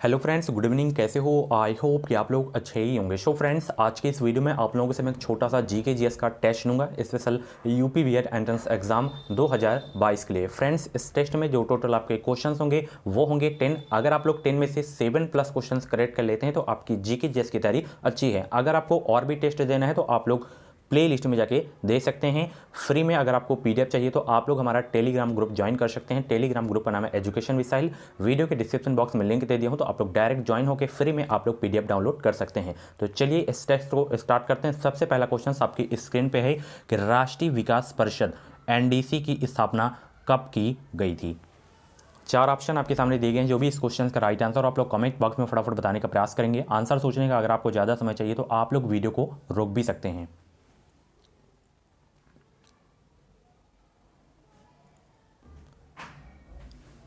Hello friends, good evening. कैसे हो? I hope कि आप लोग अच्छे ही होंगे। सो फ्रेंड्स, आज के इस वीडियो में आप लोगों से मैं एक छोटा सा जीके जीएस का टेस्ट लूँगा, special UP BEd entrance exam 2022 के लिए। फ्रेंड्स, इस टेस्ट में जो टोटल आपके क्वेश्चंस होंगे वो होंगे 10। अगर आप लोग 10 में से 7+ क्वेश्चंस करेक्ट कर लेते हैं तो आपकी जीके जीएस की तैयारी अच्छी है। अगर आपको और भी टेस्ट देना है तो आप लोग प्ले लिस्ट में जाके दे सकते हैं फ्री में। अगर आपको पीडीएफ चाहिए तो आप लोग हमारा टेलीग्राम ग्रुप ज्वाइन कर सकते हैं। टेलीग्राम ग्रुप का नाम है एजुकेशन मिसाइल। वीडियो के डिस्क्रिप्शन बॉक्स में लिंक दे दिया हूं, तो आप लोग डायरेक्ट ज्वाइन होकर फ्री में आप लोग पीडीएफ डाउनलोड कर सकते हैं। तो चलिए इस टेस्ट को स्टार्ट करते हैं। सबसे पहला क्वेश्चन आपकी स्क्रीन पे है कि राष्ट्रीय विकास परिषद एनडीसी की स्थापना कब की गई थी। 4 ऑप्शन आपके सामने दिए गए हैं। जो भी इस क्वेश्चन का राइट आंसर आप लोग कमेंट बॉक्स में फटाफट बताने का प्रयास करेंगे। आंसर सोचने का अगर आपको ज़्यादा समय चाहिए तो आप लोग वीडियो को रोक भी सकते हैं।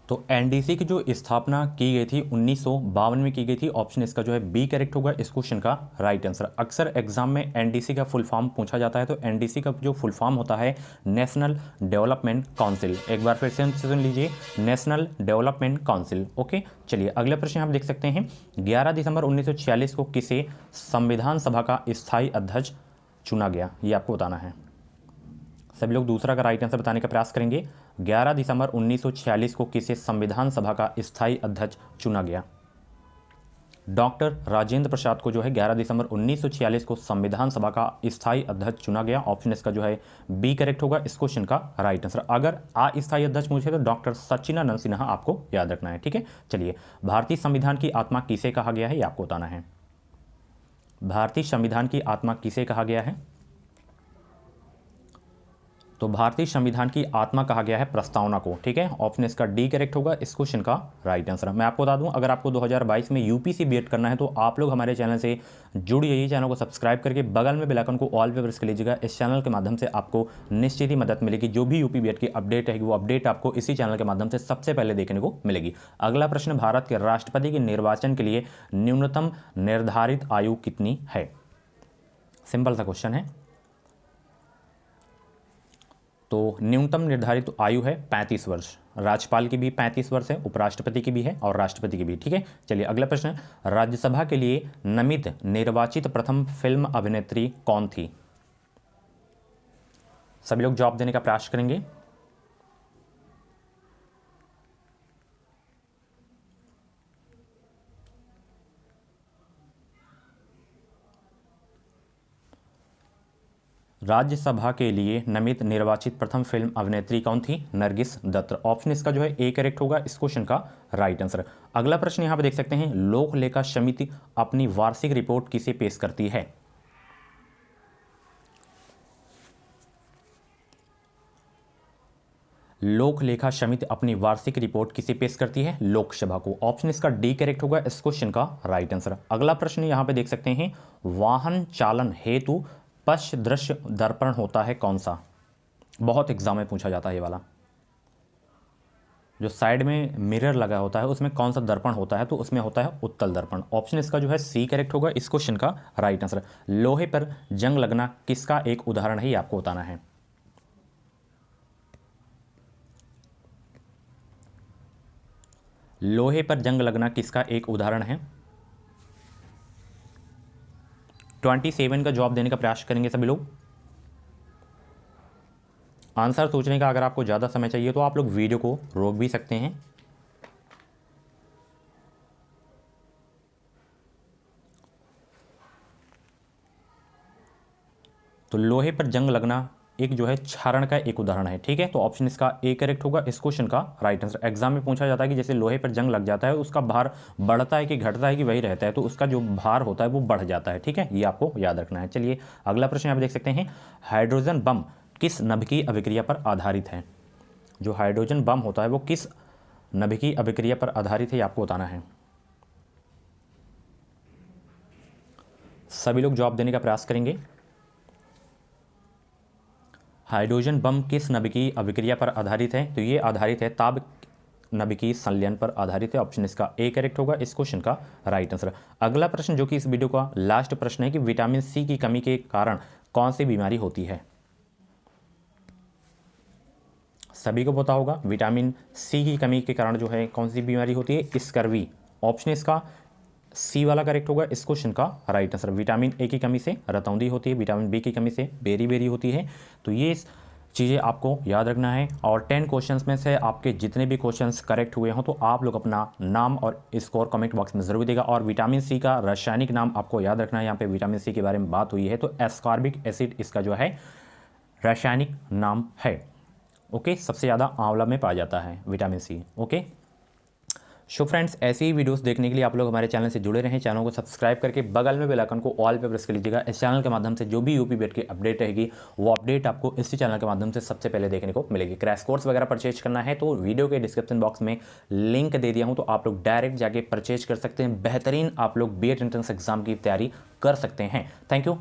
तो एनडीसी की जो स्थापना की गई थी 1952 में की गई थी। ऑप्शन इसका जो है बी करेक्ट होगा इस क्वेश्चन का राइट आंसर। अक्सर एग्जाम में एनडीसी का फुल फॉर्म पूछा जाता है, तो एनडीसी का जो फुल फॉर्म होता है नेशनल डेवलपमेंट काउंसिल। एक बार फिर से सुन लीजिए, नेशनल डेवलपमेंट काउंसिल। ओके, चलिए अगले प्रश्न आप देख सकते हैं। 11 दिसंबर 1946 को किसे संविधान सभा का स्थायी अध्यक्ष चुना गया, ये आपको बताना है। सभी लोग दूसरा का राइट आंसर बताने का प्रयास करेंगे। 11 दिसंबर 1946 को किसे संविधान सभा का स्थायी अध्यक्ष चुना गया। डॉक्टर राजेंद्र प्रसाद को जो है 11 दिसंबर 1946 को संविधान सभा का स्थायी अध्यक्ष चुना गया। ऑप्शन इसका जो है बी करेक्ट होगा इस क्वेश्चन का राइट आंसर। अगर अस्थायी अध्यक्ष पूछे तो डॉक्टर सच्चिदानंद सिन्हा आपको याद रखना है, ठीक है। चलिए, भारतीय संविधान की आत्मा किसे कहा गया है, ये आपको बताना है। भारतीय संविधान की आत्मा किसे कहा गया है? तो भारतीय संविधान की आत्मा कहा गया है प्रस्तावना को, ठीक है। ऑप्शन इसका डी करेक्ट होगा इस क्वेश्चन का राइट आंसर। मैं आपको बता दूं, अगर आपको 2022 में यूपीसी बीएड करना है तो आप लोग हमारे चैनल से जुड़ जाइए। चैनल को सब्सक्राइब करके बगल में बेल आइकन को ऑल पे प्रेस कर लीजिएगा। इस चैनल के माध्यम से आपको निश्चित ही मदद मिलेगी। जो भी यूपी बीएड की अपडेट रहेगी वो अपडेट आपको इसी चैनल के माध्यम से सबसे पहले देखने को मिलेगी। अगला प्रश्न, भारत के राष्ट्रपति के निर्वाचन के लिए न्यूनतम निर्धारित आयु कितनी है? सिंपल सा क्वेश्चन है। तो न्यूनतम निर्धारित आयु है 35 वर्ष। राज्यपाल की भी 35 वर्ष है, उपराष्ट्रपति की भी है और राष्ट्रपति की भी, ठीक है। चलिए अगला प्रश्न, राज्यसभा के लिए नामित निर्वाचित प्रथम फिल्म अभिनेत्री कौन थी? सभी लोग जवाब देने का प्रयास करेंगे। राज्यसभा के लिए नामित निर्वाचित प्रथम फिल्म अभिनेत्री कौन थी? नरगिस दत्त। ऑप्शन इसका जो है ए करेक्ट होगा इस क्वेश्चन का राइट आंसर। अगला प्रश्न यहां पर देख सकते हैं, लोक लेखा समिति अपनी वार्षिक रिपोर्ट किसे पेश करती है? लोक लेखा समिति अपनी वार्षिक रिपोर्ट किसे पेश करती है? लोकसभा को। ऑप्शन इसका डी करेक्ट होगा इस क्वेश्चन का राइट आंसर। अगला प्रश्न यहां पे देख सकते हैं, वाहन चालन हेतु पश्च दृश्य दर्पण होता है कौन सा? बहुत एग्जाम में पूछा जाता है ये वाला। जो साइड में मिरर लगा होता है उसमें कौन सा दर्पण होता है? तो उसमें होता है उत्तल दर्पण। ऑप्शन इसका जो है सी करेक्ट होगा इस क्वेश्चन का राइट आंसर। लोहे पर जंग लगना किसका एक उदाहरण है, ये आपको बताना है। लोहे पर जंग लगना किसका एक उदाहरण है? 27 का जवाब देने का प्रयास करेंगे सभी लोग। आंसर सोचने का अगर आपको ज़्यादा समय चाहिए तो आप लोग वीडियो को रोक भी सकते हैं। तो लोहे पर जंग लगना एक जो है क्षारण का एक उदाहरण है, ठीक है। तो ऑप्शन इसका ए करेक्ट होगा इस क्वेश्चन का राइट आंसर। एग्जाम में पूछा जाता है कि जैसे लोहे पर जंग लग जाता है उसका भार बढ़ता है कि घटता है कि वही रहता है, तो उसका जो भार होता है वो बढ़ जाता है, ठीक है। ये आपको याद रखना है। चलिए अगला प्रश्न आप देख सकते हैं, हाइड्रोजन बम किस नाभिकीय अभिक्रिया पर आधारित है? जो हाइड्रोजन बम होता है वो किस नाभिकीय अभिक्रिया पर आधारित है, ये आपको बताना है। सभी लोग जवाब देने का प्रयास करेंगे। हाइड्रोजन बम किस नाभिकीय अभिक्रिया पर आधारित है? तो ये आधारित है ताप नाभिकीय संलयन पर आधारित है। ऑप्शन इसका ए करेक्ट होगा इस क्वेश्चन का राइट आंसर। अगला प्रश्न जो कि इस वीडियो का लास्ट प्रश्न है कि विटामिन सी की कमी के कारण कौन सी बीमारी होती है? सभी को पता होगा विटामिन सी की कमी के कारण जो है कौन सी बीमारी होती है? स्कर्वी। ऑप्शन इसका सी वाला करेक्ट होगा इस क्वेश्चन का राइट आंसर। विटामिन ए की कमी से रतौंधी होती है, विटामिन बी की कमी से बेरी बेरी होती है। तो ये चीज़ें आपको याद रखना है। और 10 क्वेश्चंस में से आपके जितने भी क्वेश्चंस करेक्ट हुए हों तो आप लोग अपना नाम और स्कोर कमेंट बॉक्स में ज़रूर देगा। और विटामिन सी का रासायनिक नाम आपको याद रखना है। यहाँ पे विटामिन सी के बारे में बात हुई है तो एस्कॉर्बिक एसिड इसका जो है रासायनिक नाम है। ओके, सबसे ज़्यादा आंवला में पाया जाता है vitamin C. Okay, so friends, ऐसी ही वीडियोस देखने के लिए आप लोग हमारे चैनल से जुड़े रहें। चैनल को सब्सक्राइब करके बगल में बेल आइकन को ऑल पे प्रेस कर लीजिएगा। इस चैनल के माध्यम से जो भी यूपी बेट की अपडेट रहेगी वो अपडेट आपको इसी चैनल के माध्यम से सबसे पहले देखने को मिलेगी। क्रैश कोर्स वगैरह परचेज करना है तो वीडियो के डिस्क्रिप्शन बॉक्स में लिंक दे दिया हूँ, तो आप लोग डायरेक्ट जाके परचेज कर सकते हैं। बेहतरीन आप लोग बीएड एंट्रेंस एग्जाम की तैयारी कर सकते हैं। Thank you.